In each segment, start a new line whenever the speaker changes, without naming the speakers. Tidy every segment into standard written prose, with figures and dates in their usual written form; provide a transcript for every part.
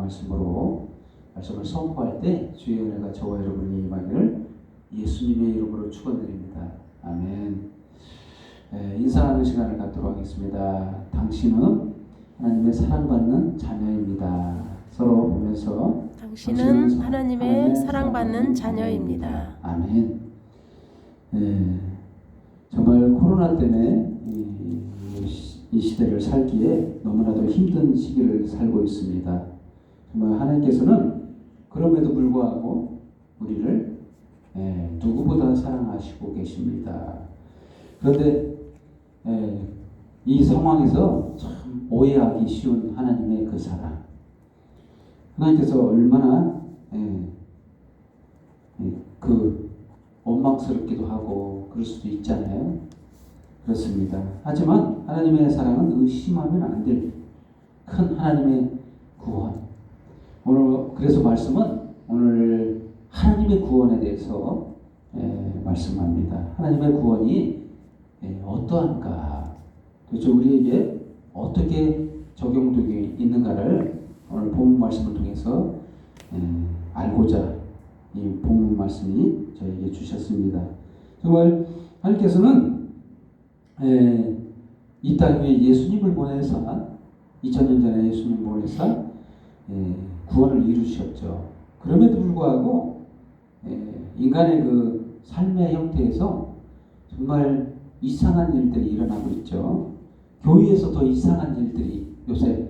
말씀으로 말씀을 선포할 때 주의 은혜가 저와 여러분이 임하기를 예수님의 이름으로 축원드립니다. 아멘. 인사하는 시간을 갖도록 하겠습니다. 당신은 하나님의 사랑받는 자녀입니다. 서로 보면서
당신은 하나님의 사랑받는 자녀입니다.
아멘. 정말 코로나 때문에 이 시대를 살기에 너무나도 힘든 시기를 살고 있습니다. 정말 하나님께서는 그럼에도 불구하고 우리를 누구보다 사랑하시고 계십니다. 그런데 이 상황에서 참 오해하기 쉬운 하나님의 그 사랑, 하나님께서 얼마나 그 원망스럽기도 하고 그럴 수도 있잖아요. 그렇습니다. 하지만 하나님의 사랑은 의심하면 안 될 큰 하나님의 구원. 오늘 그래서 말씀은 오늘 하나님의 구원에 대해서 말씀합니다. 하나님의 구원이 어떠한가, 도대체 우리에게 어떻게 적용되고 있는가를 오늘 본문 말씀을 통해서 알고자 이 본문 말씀이 저에게 주셨습니다. 정말 하나님께서는 이 땅 위에 예수님을 보내사 2000년 전에 예수님을 보내사 구원을 이루셨죠. 그럼에도 불구하고 인간의 그 삶의 형태에서 정말 이상한 일들이 일어나고 있죠. 교회에서 더 이상한 일들이 요새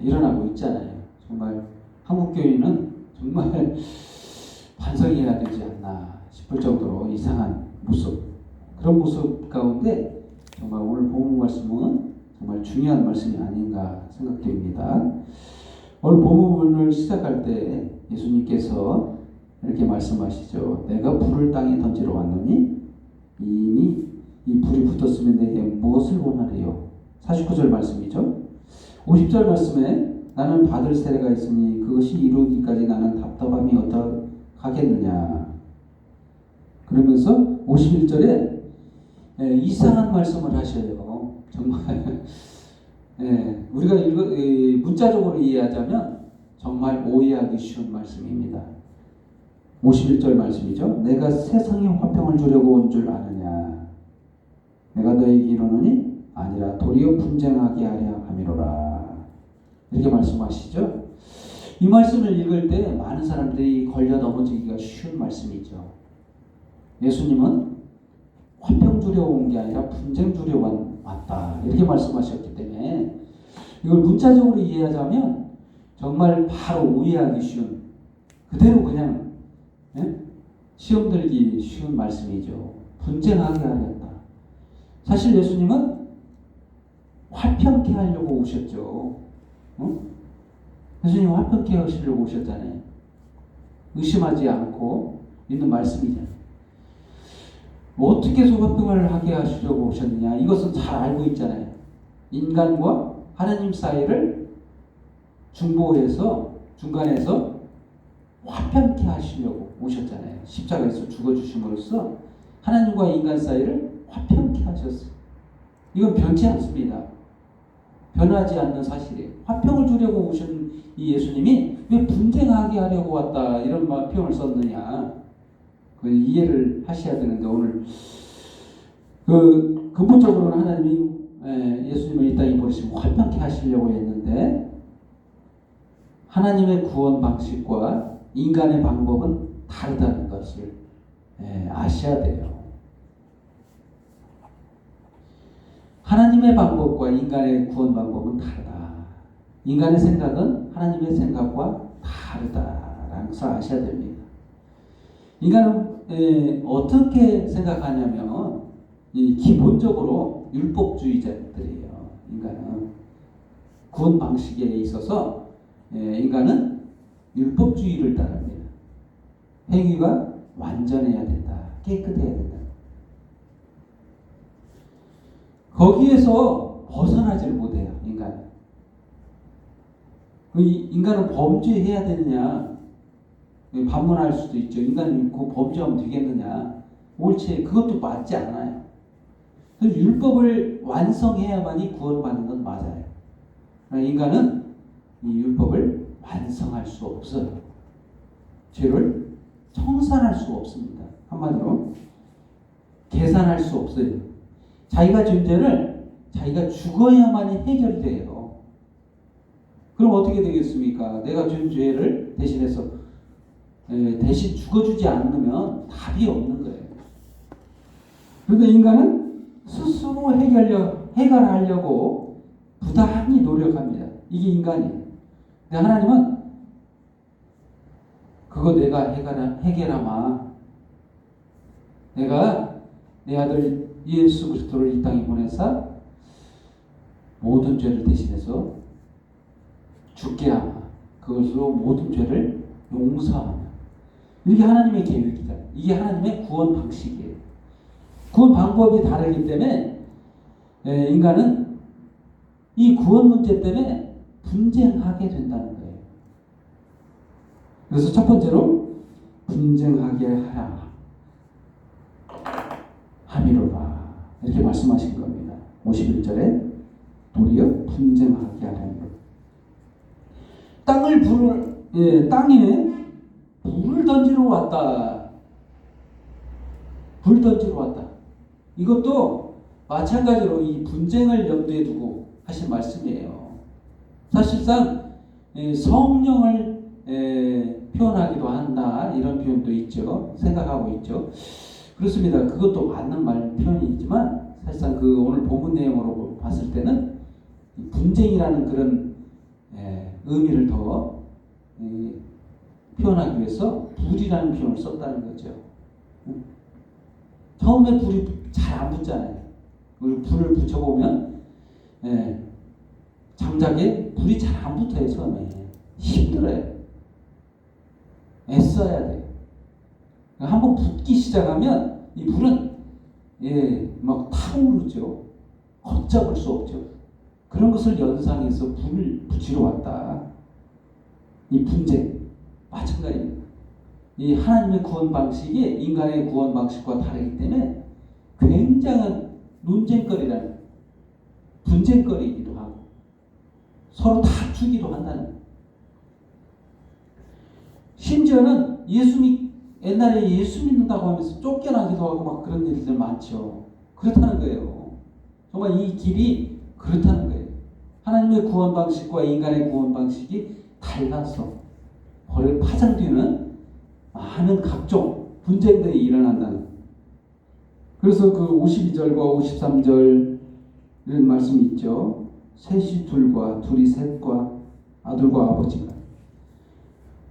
일어나고 있잖아요. 정말 한국 교회는 정말 반성해야 되지 않나 싶을 정도로 이상한 모습, 그런 모습 가운데 정말 오늘 본문 말씀은 정말 중요한 말씀이 아닌가 생각됩니다. 오늘 본문을 시작할 때 예수님께서 이렇게 말씀하시죠. 내가 불을 땅에 던지러 왔노니 이미 이 불이 붙었으면 내게 무엇을 원하리요? 49절 말씀이죠. 50절 말씀에 나는 받을 세례가 있으니 그것이 이루기까지 나는 답답함이 어떠하겠느냐. 그러면서 51절에 이상한 말씀을 하셔요. 정말 우리가 문자적으로 이해하자면 정말 오해하기 쉬운 말씀입니다. 51절 말씀이죠. 내가 세상에 화평을 주려고 온 줄 아느냐. 내가 너에게 이르노니 아니라 도리어 분쟁하게 하려 함이로라. 이렇게 말씀하시죠. 이 말씀을 읽을 때 많은 사람들이 걸려 넘어지기가 쉬운 말씀이죠. 예수님은 화평 주려 온 게 아니라 분쟁 주려 왔다. 이렇게 말씀하셨기 때문에 이걸 문자적으로 이해하자면 정말 바로 오해하기 쉬운, 그대로 그냥 시험 들기 쉬운 말씀이죠. 분쟁하게 하렸다. 사실 예수님은 화평케 하려고 오셨죠. 예수님 화평케 하시려고 오셨잖아요. 의심하지 않고 있는 말씀이잖아요. 어떻게 해서 화평을 하게 하시려고 오셨느냐, 이것은 잘 알고 있잖아요. 인간과 하나님 사이를 중간에서 화평케 하시려고 오셨잖아요. 십자가에서 죽어주심으로써 하나님과 인간 사이를 화평케 하셨어요. 이건 변치 않습니다. 변하지 않는 사실이에요. 화평을 주려고 오신 이 예수님이 왜 분쟁하게 하려고 왔다 이런 표현을 썼느냐, 그 이해를 하셔야 되는데, 오늘 그 근본적으로는 하나님이 예수님을 이 땅에 보내시고 화평케 하시려고 했는데, 하나님의 구원 방식과 인간의 방법은 다르다는 것을 아셔야 돼요. 하나님의 방법과 인간의 구원 방법은 다르다. 인간의 생각은 하나님의 생각과 다르다라는 것을 아셔야 됩니다. 인간은 어떻게 생각하냐면 기본적으로 율법주의자들이에요. 인간은 구원 방식에 있어서 인간은 율법주의를 따릅니다. 행위가 완전해야 된다. 깨끗해야 된다. 거기에서 벗어나지를 못해요. 인간은 범죄해야 되느냐, 반문할 수도 있죠. 인간은 그 범죄하면 되겠느냐, 옳지, 그것도 맞지 않아요. 율법을 완성해야만이 구원받는 건 맞아요. 인간은 이 율법을 완성할 수 없어요. 죄를 청산할 수 없습니다. 한마디로 계산할 수 없어요. 자기가 존재를 자기가 죽어야만이 해결돼요. 그럼 어떻게 되겠습니까? 내가 준 죄를 대신해서 대신 죽어주지 않으면 답이 없는 거예요. 그런데 인간은 스스로 해결하려고 부단히 노력합니다. 이게 인간이에요. 근데 하나님은 그거 내가 해결하마. 내가 내 아들 예수 그리스도를 이 땅에 보내사 모든 죄를 대신해서 죽게 하마. 그것으로 모든 죄를 용서하마. 이게 하나님의 계획이다. 이게 하나님의 구원 방식이에요. 구원 방법이 다르기 때문에 인간은 이 구원 문제 때문에 분쟁하게 된다는 거예요. 그래서 첫 번째로 분쟁하게 하라. 함이로라. 이렇게 말씀하신 겁니다. 51절에 도리어 분쟁하게 하라는 것. 땅에 불을 던지러 왔다. 불 던지러 왔다. 이것도 마찬가지로 이 분쟁을 염두에 두고 하신 말씀이에요. 사실상 성령을 표현하기도 한다. 이런 표현도 있죠. 생각하고 있죠. 그렇습니다. 그것도 맞는 표현이지만 사실상 그 오늘 본문 내용으로 봤을 때는 분쟁이라는 그런 의미를 더 표현하기 위해서 불이라는 표현을 썼다는 거죠. 처음에 불이 잘 안 붙잖아요. 우리 불을 붙여보면 장작에 불이 잘 안 붙어요. 처음에 힘들어요. 애써야 돼요. 한번 붙기 시작하면 이 불은 막 타오르죠. 걷잡을 수 없죠. 그런 것을 연상해서 불을 붙이러 왔다. 이 분쟁 마찬가지입니다. 이 하나님의 구원 방식이 인간의 구원 방식과 다르기 때문에 굉장한 논쟁거리라는 분쟁거리이기도 하고 서로 다투기도 한다는 거예요. 심지어는 옛날에 예수 믿는다고 하면서 쫓겨나기도 하고 막 그런 일들 많죠. 그렇다는 거예요. 정말 이 길이 그렇다는 거예요. 하나님의 구원 방식과 인간의 구원 방식이 달라서 벌을 파장되는 많은 각종 분쟁들이 일어난다는 거예요. 그래서 그 52절과 53절 이런 말씀이 있죠. 셋이 둘과 둘이 셋과 아들과 아버지가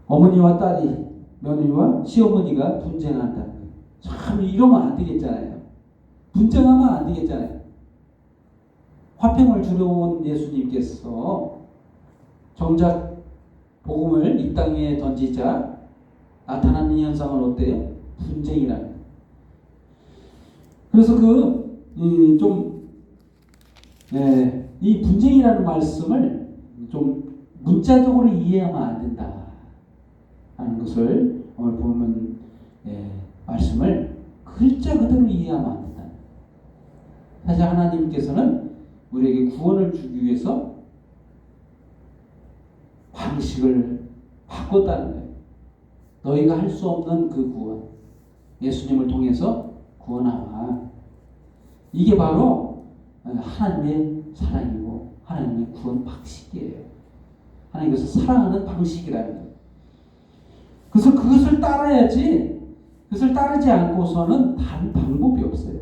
어머니와 딸이 며느리와 시어머니가 분쟁한다는 거예요. 참 이러면 안 되겠잖아요. 분쟁하면 안 되겠잖아요. 화평을 주려 온 예수님께서 정작 복음을 이 땅 위에 던지자 나타나는 현상은 어때요? 분쟁이라는 거예요. 그래서 이 분쟁이라는 말씀을 좀 문자적으로 이해하면 안 된다 하는 것을 오늘 보면 말씀을 글자 그대로 이해하면 안 된다. 사실 하나님께서는 우리에게 구원을 주기 위해서 방식을 바꿨다는 거예요. 너희가 할 수 없는 그 구원, 예수님을 통해서 구원하라. 이게 바로 하나님의 사랑이고 하나님의 구원 방식이에요. 하나님께서 사랑하는 방식이라는 거예요. 그래서 그것을 따라야지, 그것을 따르지 않고서는 다른 방법이 없어요.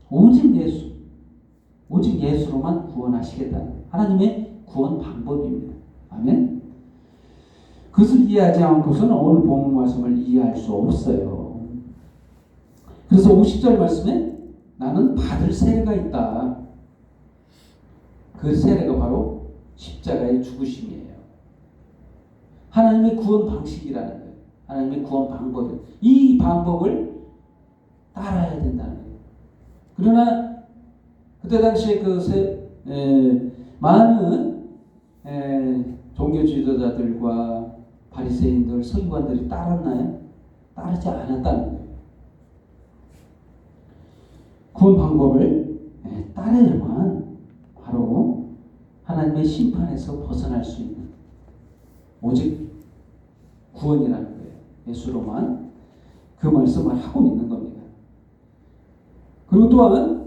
오직 예수로만 구원하시겠다는 거예요. 하나님의 구원 방법입니다. 아멘. 그것을 이해하지 않고서는 오늘 본문 말씀을 이해할 수 없어요. 그래서 50절 말씀에 나는 받을 세례가 있다. 그 세례가 바로 십자가의 죽으심이에요. 하나님의 구원 방식이라는 거예요. 하나님의 구원 방법. 이 방법을 따라야 된다는 거예요. 그러나 그때 당시에 많은 종교 지도자들과 바리새인들, 서기관들이 따랐나요? 따르지 않았다는 거예요. 구원 방법을 따르려면 바로 하나님의 심판에서 벗어날 수 있는 오직 구원이라는 거예요. 예수로만 그 말씀을 하고 있는 겁니다. 그리고 또한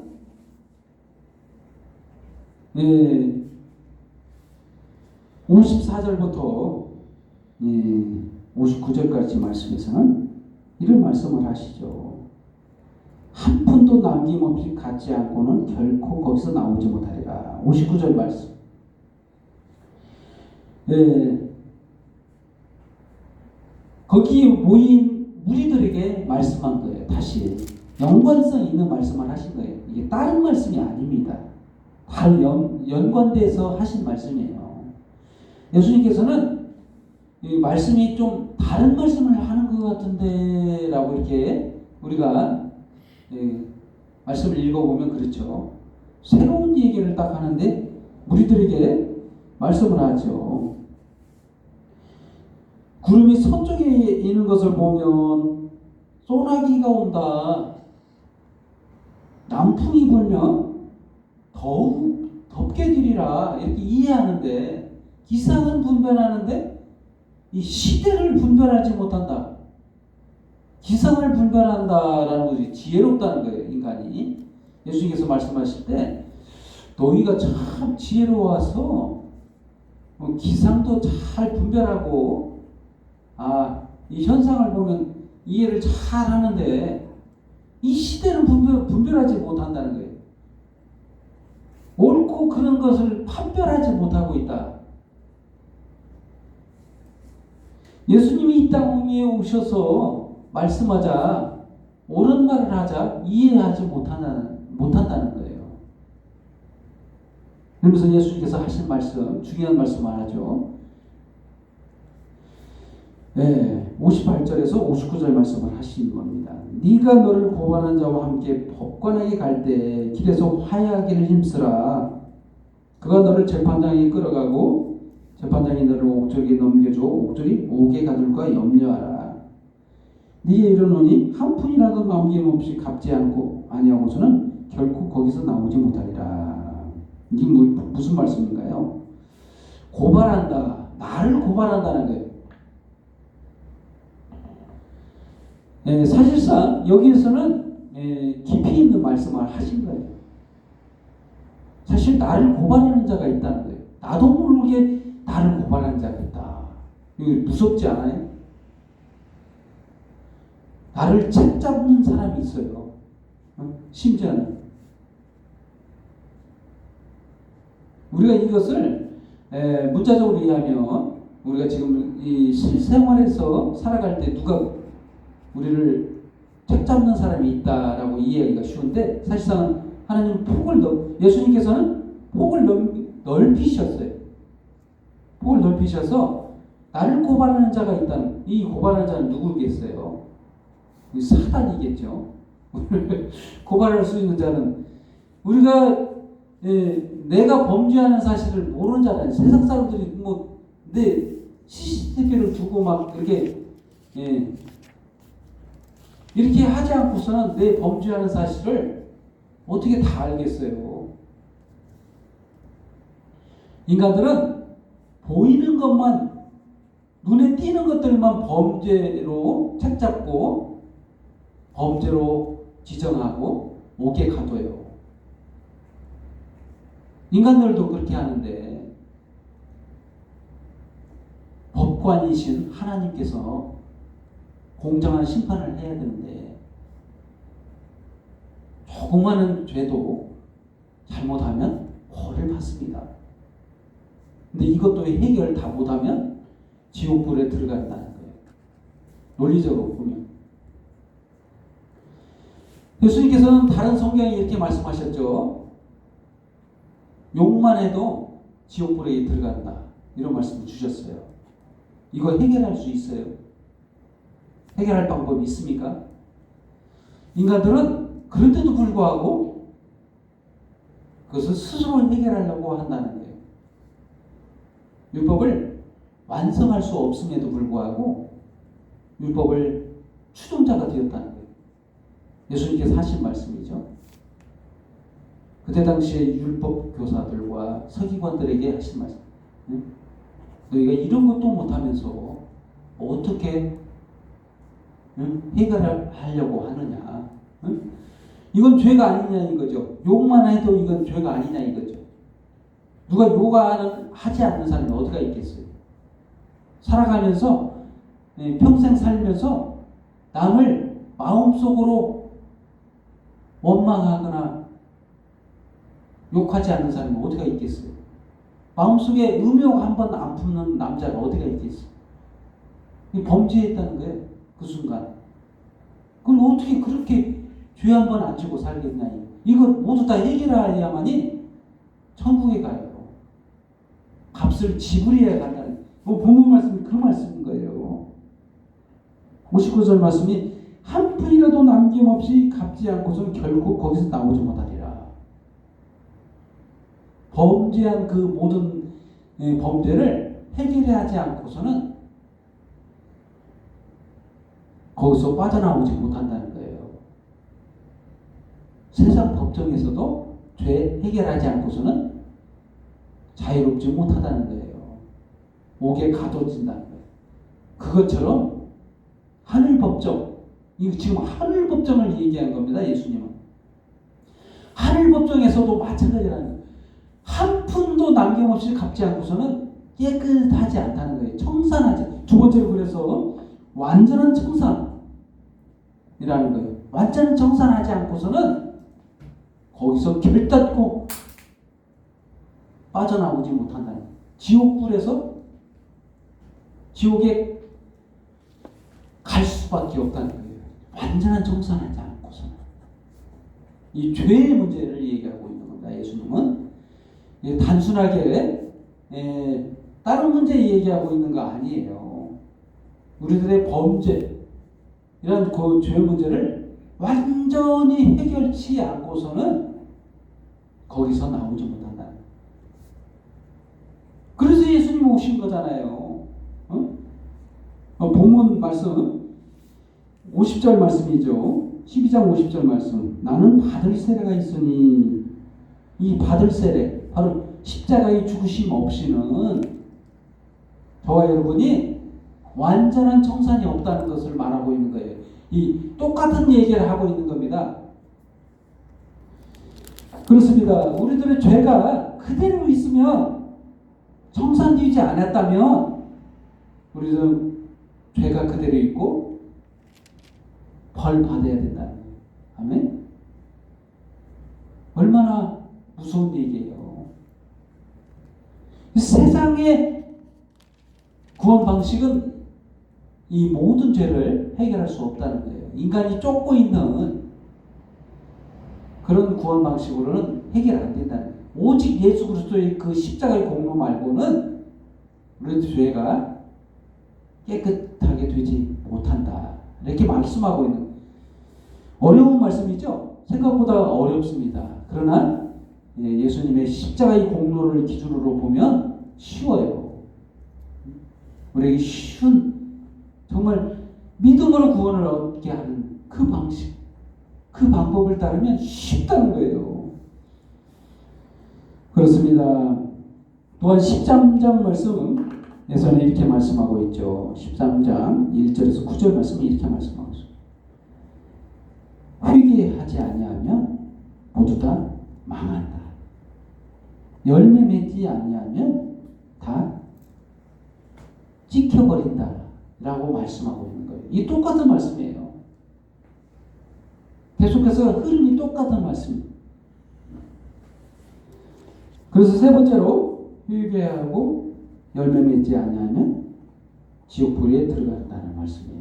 54절부터 59절까지 말씀에서는 이런 말씀을 하시죠. 한 푼도 남김없이 갖지 않고는 결코 거기서 나오지 못하리라. 59절 말씀. 거기 모인 무리들에게 말씀한 거예요. 다시 연관성 있는 말씀을 하신 거예요. 이게 다른 말씀이 아닙니다. 다른 연관돼서 하신 말씀이에요. 예수님께서는 이 말씀이 좀 다른 말씀을 하는 것 같은데 라고 이렇게 우리가 말씀을 읽어보면 그렇죠. 새로운 얘기를 딱 하는데 무리들에게 말씀을 하죠. 구름이 서쪽에 있는 것을 보면 소나기가 온다. 남풍이 불면 더욱 덥게 되리라. 이렇게 이해하는데 기상은 분별하는데 이 시대를 분별하지 못한다. 기상을 분별한다라는 것이 지혜롭다는 거예요. 인간이. 예수님께서 말씀하실 때 너희가 참 지혜로워서 기상도 잘 분별하고 이 현상을 보면 이해를 잘 하는데 이 시대는 분별하지 못한다는 거예요. 옳고 그런 것을 판별하지 못하고 있다. 예수님이 이 땅에 오셔서 말씀하자, 옳은 말을 하자 이해하지 못한다는 거예요. 그러면서 예수님께서 하신 말씀, 중요한 말씀을 하죠. 58절에서 59절 말씀을 하시는 겁니다. 네가 너를 고발한 자와 함께 법관에게 갈 때 길에서 화해하기를 힘쓰라. 그가 너를 재판장에 끌어가고 재판장이 너를 옥졸에게 넘겨줘 옥졸이 옥에 가둘까 염려하라. 네게 이르노니 한 푼이라도 남김없이 갚지 아니하고서는 결코 거기서 나오지 못하리라. 이게 무슨 말씀인가요? 고발한다. 나를 고발한다는 거예요. 사실상 여기에서는 깊이 있는 말씀을 하신 거예요. 사실 나를 고발하는 자가 있다는 거예요. 나도 모르게 나를 고발하는 자가 있다. 이거 무섭지 않아요? 나를 책 잡는 사람이 있어요. 심지어는 우리가 이것을 문자적으로 이해하면 우리가 지금 이 실생활에서 살아갈 때 누가 우리를 책 잡는 사람이 있다라고 이해하기가 쉬운데 사실상 하나님은 예수님께서는 폭을 넓히셨어요. 폭을 넓히셔서 나를 고발하는 자가 있다는, 이 고발하는 자는 누구겠어요? 사단이겠죠. 고발할 수 있는 자는 우리가 내가 범죄하는 사실을 모르는 자는 세상 사람들이 내 CCTV를 두고 막 이렇게 하지 않고서는 내 범죄하는 사실을 어떻게 다 알겠어요? 인간들은 보이는 것만, 눈에 띄는 것들만 범죄로 책잡고 범죄로 지정하고 옥에 가둬요. 인간들도 그렇게 하는데 법관이신 하나님께서 공정한 심판을 해야 되는데 조그마한 죄도 잘못하면 벌을 받습니다. 근데 이것도 해결 다 못하면 지옥불에 들어간다는 거예요. 논리적으로 보면. 예수님께서는 다른 성경에 이렇게 말씀하셨죠. 욕만 해도 지옥불에 들어간다. 이런 말씀을 주셨어요. 이거 해결할 수 있어요? 해결할 방법이 있습니까? 인간들은 그런데도 불구하고 그것을 스스로 해결하려고 한다는 거예요. 율법을 완성할 수 없음에도 불구하고 율법을 추종자가 되었다는 거예요. 예수님께서 하신 말씀이죠. 그때 당시에 율법 교사들과 서기관들에게 하신 말씀. 너희가 이런 것도 못하면서 어떻게 해결하려고 하느냐? 이건 죄가 아니냐 이거죠. 욕만 해도 이건 죄가 아니냐 이거죠. 누가 하지 않는 사람이 어디가 있겠어요? 살아가면서 평생 살면서 남을 마음속으로 원망하거나 욕하지 않는 사람이 어디가 있겠어요? 마음속에 음욕 한 번 안 품는 남자가 어디가 있겠어요? 범죄했다는 거예요. 그 순간. 그럼 어떻게 그렇게 죄 한 번 안 지고 살겠냐. 이거 모두 다 해결해야만이 천국에 가요. 값을 지불해야 간다는. 본문 말씀이 그 말씀인 거예요. 59절 말씀이 한 푼이라도 남김없이 갚지 않고서는 결국 거기서 나오지 못하리라. 범죄한 그 모든 범죄를 해결하지 않고서는 거기서 빠져나오지 못한다는 거예요. 세상 법정에서도 죄 해결하지 않고서는 자유롭지 못하다는 거예요. 옥에 가둬진다는 거예요. 그것처럼 하늘 법정, 이거 지금 하늘 법정을 얘기한 겁니다. 예수님은. 하늘 법정에서도 마찬가지라는 거예요. 한 푼도 남김없이 갚지 않고서는 깨끗하지 않다는 거예요. 청산하지. 두 번째로 그래서 완전한 청산이라는 거예요. 완전한 청산하지 않고서는 거기서 결단코 빠져나오지 못한다는 거예요. 지옥불에서 지옥에 갈 수밖에 없다는 거예요. 완전한 청산하지 않고서는. 이 죄의 문제를 얘기하고 있는 겁니다. 예수님은 단순하게 다른 문제 얘기하고 있는 거 아니에요. 우리들의 범죄 이런 그 죄 문제를 완전히 해결치 않고서는 거기서 나오지 못한다. 그래서 예수님 오신 거잖아요. 본문 말씀 50절 말씀이죠. 12장 50절 말씀. 나는 받을 세례가 있으니 이 받을 세례 바로 십자가의 죽으심 없이는 저와 여러분이 완전한 청산이 없다는 것을 말하고 있는 거예요. 이 똑같은 얘기를 하고 있는 겁니다. 그렇습니다. 우리들의 죄가 그대로 있으면 청산되지 않았다면 우리들은 죄가 그대로 있고 벌 받아야 된다. 아멘. 얼마나 무서운 얘기예요. 세상의 구원 방식은 이 모든 죄를 해결할 수 없다는 거예요. 인간이 쫓고 있는 그런 구원 방식으로는 해결 안 된다는 거예요. 오직 예수 그리스도의 그 십자가의 공로 말고는 우리 죄가 깨끗하게 되지 못한다. 이렇게 말씀하고 있는 거예요. 어려운 말씀이죠. 생각보다 어렵습니다. 그러나 예수님의 십자가의 공로를 기준으로 보면 쉬워요. 우리에게 쉬운 정말 믿음으로 구원을 얻게 하는 그 방식, 그 방법을 따르면 쉽다는 거예요. 그렇습니다. 또한 13장 말씀에서는 이렇게 말씀하고 있죠. 13장 1절에서 9절 말씀이 이렇게 말씀하고 있습니다. 회개하지 아니하면 모두 다 망한다. 열매 맺지 아니하면 다 찍혀버린다 라고 말씀하고 있는 거예요. 이 똑같은 말씀이에요. 계속해서 흐름이 똑같은 말씀입니다. 그래서 세 번째로 회개하고 열매 맺지 아니하면 지옥불에 들어간다는 말씀이에요.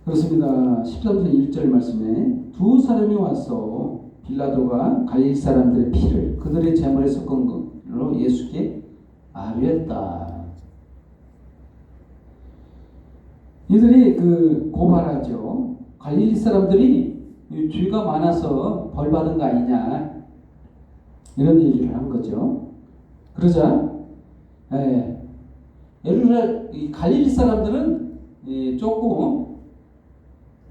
그렇습니다. 13절 1절 말씀에 두 사람이 와서 빌라도가 갈릴리 사람들의 피를 그들의 제물에 섞은 걸로 예수께 아뢰었다. 이들이 고발하죠. 갈릴리 사람들이 죄가 많아서 벌 받은 거 아니냐 이런 얘기를 한 거죠. 그러자 갈릴리 사람들은 조금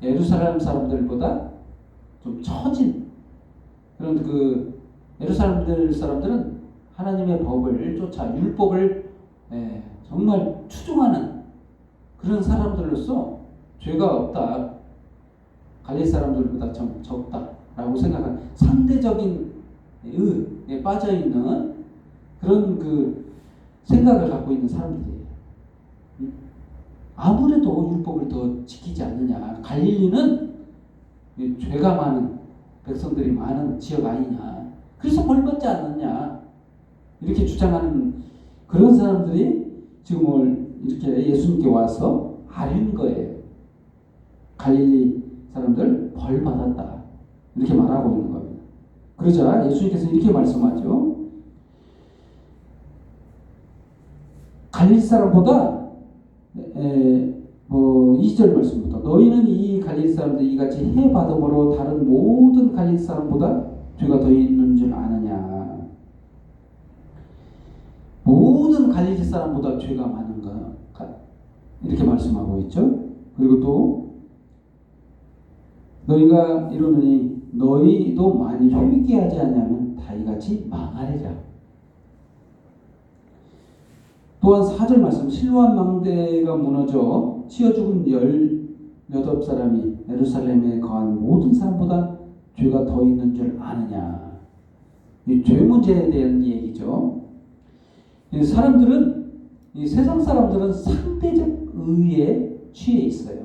예루살렘 사람들보다 좀 처진 그런 예루살렘 사람들은 하나님의 법을 쫓아 율법을 정말 추종하는 그런 사람들로서 죄가 없다, 갈릴 사람들보다 좀 적다라고 생각하는 상대적인 의에 빠져 있는 그런 그 생각을 갖고 있는 사람들이에요. 아무래도 율법을 더 지키지 않느냐, 갈릴리는 죄가 많은 백성들이 많은 지역 아니냐, 그래서 벌받지 않느냐, 이렇게 주장하는 그런 사람들이 지금 오늘 이렇게 예수님께 와서 아는 거예요. 갈릴리 사람들 벌 받았다, 이렇게 말하고 있는 겁니다. 그러자 예수님께서 이렇게 말씀하죠. 갈릴리 사람보다 2절 말씀부터 너희는 이 갈릴리 사람들 이같이 해 받음으로 다른 모든 갈릴리 사람보다 죄가 더 있는 줄 아느냐. 모든 갈릴리 사람보다 죄가 많은가, 이렇게 말씀하고 있죠. 그리고 또 너희가 이러느니 너희도 만일 회개하지 않으면 다 이같이 망하리라. 또한 4절 말씀, 실로암 망대가 무너져 치어 죽은 18사람이 예루살렘에 거한 모든 사람보다 죄가 더 있는 줄 아느냐. 이 죄 문제에 대한 얘기죠. 이 사람들은, 이 세상 사람들은 상대적 의에 취해 있어요.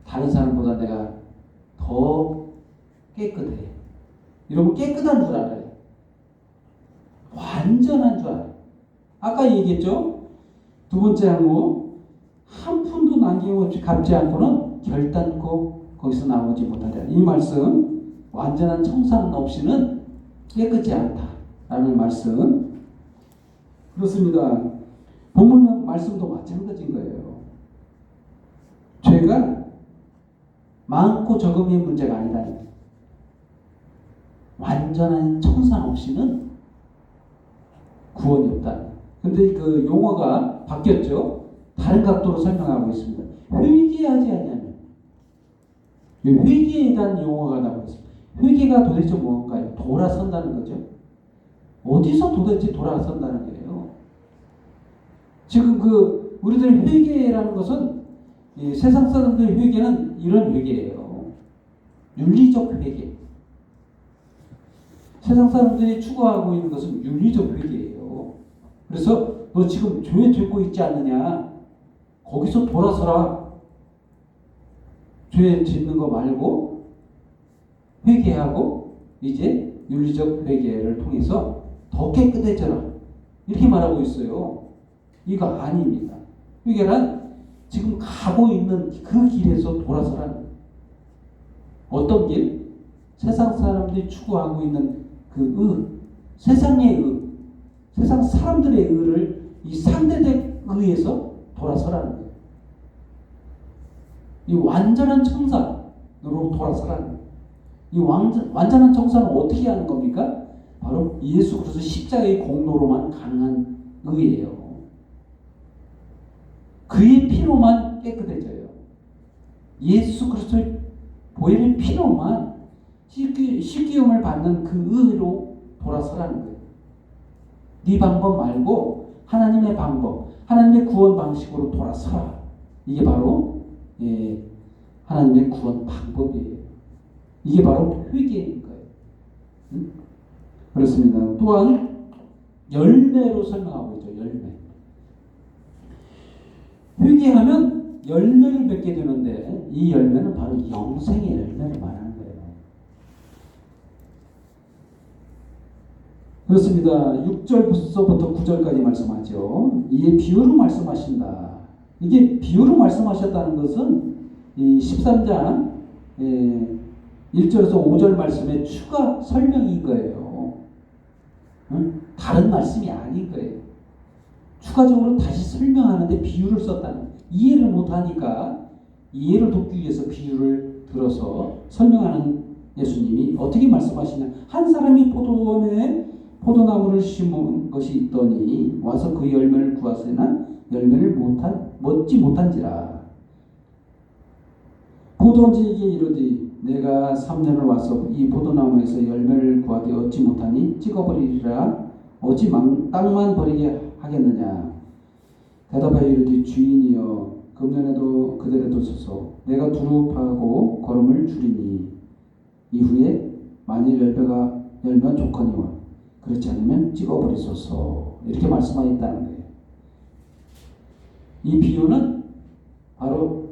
다른 사람보다 내가 더 깨끗해, 이러면 깨끗한 줄 알아요. 완전한 줄 알아요. 아까 얘기했죠. 두 번째 항목, 한 푼도 남김없이 갚지 않고는 결단코 거기서 나오지 못하리라. 이 말씀, 완전한 청산 없이는 깨끗지 않다라는 말씀. 그렇습니다. 본문 말씀도 마찬가지인 거예요. 죄가 많고 적음의 문제가 아니다. 완전한 청산 없이는 구원이 없다. 근데 그 용어가 바뀌었죠. 다른 각도로 설명하고 있습니다. 회개하지 않으면, 회개에 대한 용어가 나오고 있습니다. 회개가 도대체 뭔가요? 돌아선다는 거죠. 어디서 도대체 돌아선다는 거예요? 지금 그 우리들 회개라는 것은, 이 세상 사람들의 회개는 이런 회개예요. 윤리적 회개. 세상 사람들이 추구하고 있는 것은 윤리적 회개예요. 그래서 너 지금 죄 짓고 있지 않느냐, 거기서 돌아서라. 죄 짓는 거 말고 회개하고 이제 윤리적 회개를 통해서 더 깨끗해져라, 이렇게 말하고 있어요. 이거 아닙니다. 회개란 지금 가고 있는 그 길에서 돌아서라는 거예요. 어떤 길? 세상 사람들이 추구하고 있는 그 세상의 세상 사람들의 의를 이 상대적 의에서 돌아서라는 거예요. 이 완전한 청산으로 돌아서라는 거예요. 이 완전한 청산은 어떻게 하는 겁니까? 바로 예수 그리스도 십자가의 공로로만 가능한 의예요. 그의 피로만 깨끗해져요. 예수 그리스도의 보혈의 피로만 씻기움을 받는 그 의로 돌아서라는 거예요. 네 방법 말고 하나님의 방법, 하나님의 구원 방식으로 돌아서라. 이게 바로 하나님의 구원 방법이에요. 이게 바로 회개인 거예요. 그렇습니다. 또한 열매로 설명하고 있죠. 열매. 회개하면 열매를 맺게 되는데 이 열매는 바로 영생의 열매를 말하는 거예요. 그렇습니다. 6절부터 9절까지 말씀하죠. 이게 비유로 말씀하신다. 이게 비유로 말씀하셨다는 것은 이 13장 1절에서 5절 말씀의 추가 설명인 거예요. 다른 말씀이 아닌 거예요. 추가적으로 다시 설명하는데 비유를 썼다는 거예요. 이해를 못하니까 이해를 돕기 위해서 비유를 들어서 설명하는 예수님이 어떻게 말씀하시냐. 한 사람이 포도나무를 심은 것이 있더니 와서 그 열매를 구하으나 열매를 먹지 못한지라. 포도원지에게 이르되 내가 3년을 와서 이 포도나무에서 열매를 구하되 얻지 못하니 찍어버리리라 어찌 땅만 버리게 하겠느냐. 대답하여 이르되 주인이여 금년에도 그대로 두소서. 내가 두릅하고 걸음을 줄이니 이후에 만일 열매가 열면 좋거니와 그렇지 않으면 찍어버리소서. 이렇게 말씀하였다는 거예요. 이 비유는 바로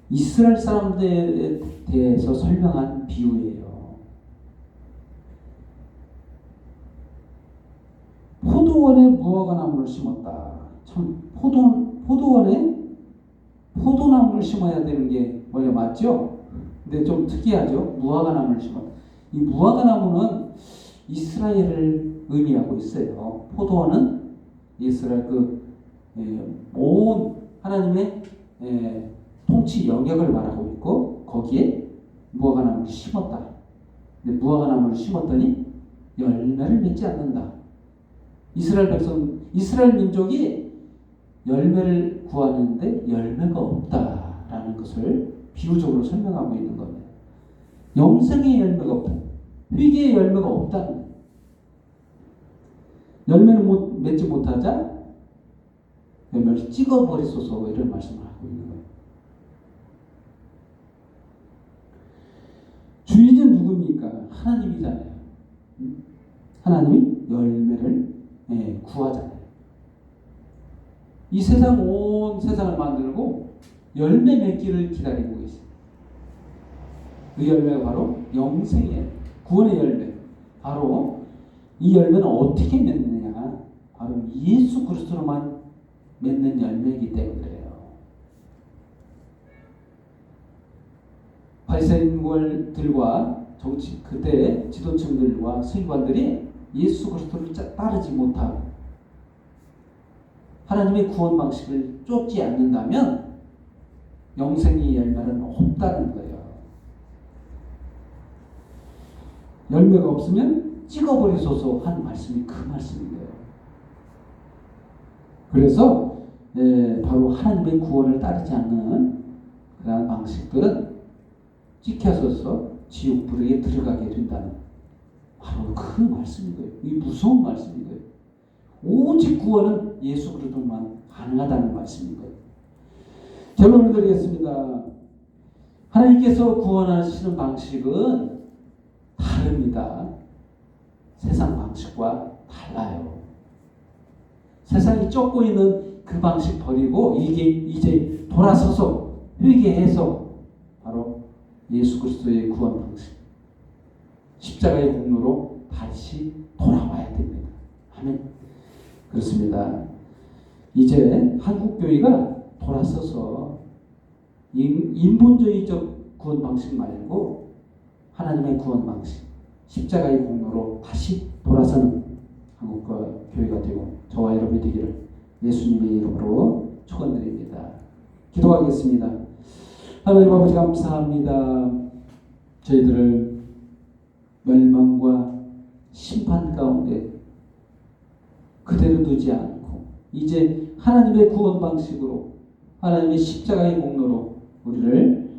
이스라엘 사람들에 대해서 설명한 비유예요. 포도원에 무화과나무를 심었다. 참 포도원에 포도나무를 심어야 되는 게 원래 맞죠? 근데 좀 특이하죠. 무화과나무를 심었다. 이 무화과나무는 이스라엘을 의미하고 있어요. 포도원은 이스라엘 온 하나님의 통치 영역을 말하고 있고 거기에 무화과나무를 심었다. 근데 무화과나무를 심었더니 열매를 맺지 않는다. 이스라엘 민족이 열매를 구하는데 열매가 없다라는 것을 비유적으로 설명하고 있는 겁니다. 영생의 열매가 없다. 회개의 열매가 없다는 거예요. 열매를 맺지 못하자 열매를 찍어버리소서 이런 말씀을 하고 있는 거예요. 주인은 누굽니까? 하나님이잖아요. 하나님이 열매를 구하잖아요. 이 세상 온 세상을 만들고 열매 맺기를 기다리고 계세요. 그 열매가 바로 영생의 구원의 열매. 바로 이 열매는 어떻게 맺느냐? 바로 예수 그리스도로만 맺는 열매이기 때문에 그래요. 바리새인들과 그때 지도층들과 서기관들이 예수 그리스도를 따르지 못하고 하나님의 구원 방식을 쫓지 않는다면 영생의 열매는 없다는 거예요. 열매가 없으면 찍어버리소서 한 말씀이 그 말씀이에요. 그래서 바로 하나님의 구원을 따르지 않는 그러한 방식들은 찍혀서서 지옥불에 들어가게 된다는 바로 그 말씀인 거예요. 이 무서운 말씀인 거예요. 오직 구원은 예수 그리스도만 가능하다는 말씀인 거예요. 결론을 드리겠습니다. 하나님께서 구원하시는 방식은 다릅니다. 세상 방식과 달라요. 세상이 쫓고 있는 그 방식 버리고 이제 돌아서서 회개해서 바로 예수 그리스도의 구원 방식, 십자가의 공로로 다시 돌아와야 됩니다. 아멘. 그렇습니다. 이제 한국교회가 돌아서서 인본주의적 구원 방식 말고 하나님의 구원 방식, 십자가의 공로로 다시 돌아서는 한국과 교회가 되고 저와 여러분이 되기를 예수님의 이름으로 축원드립니다. 기도하겠습니다. 하나님 아버지 감사합니다. 저희들을 멸망과 심판 가운데 그대로 두지 않고 이제 하나님의 구원 방식으로 하나님의 십자가의 공로로 우리를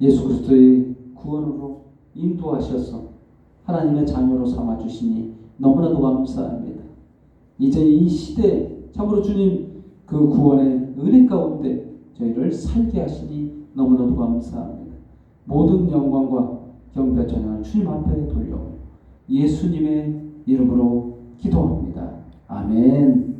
예수 그리스도의 구원으로 인도하셔서 하나님의 자녀로 삼아주시니 너무나도 감사합니다. 이제 이 시대 참으로 주님 그 구원의 은혜 가운데 저희를 살게 하시니 너무나도 감사합니다. 모든 영광과 경배 찬양을 주님 앞에 돌려 예수님의 이름으로 기도합니다. 아멘.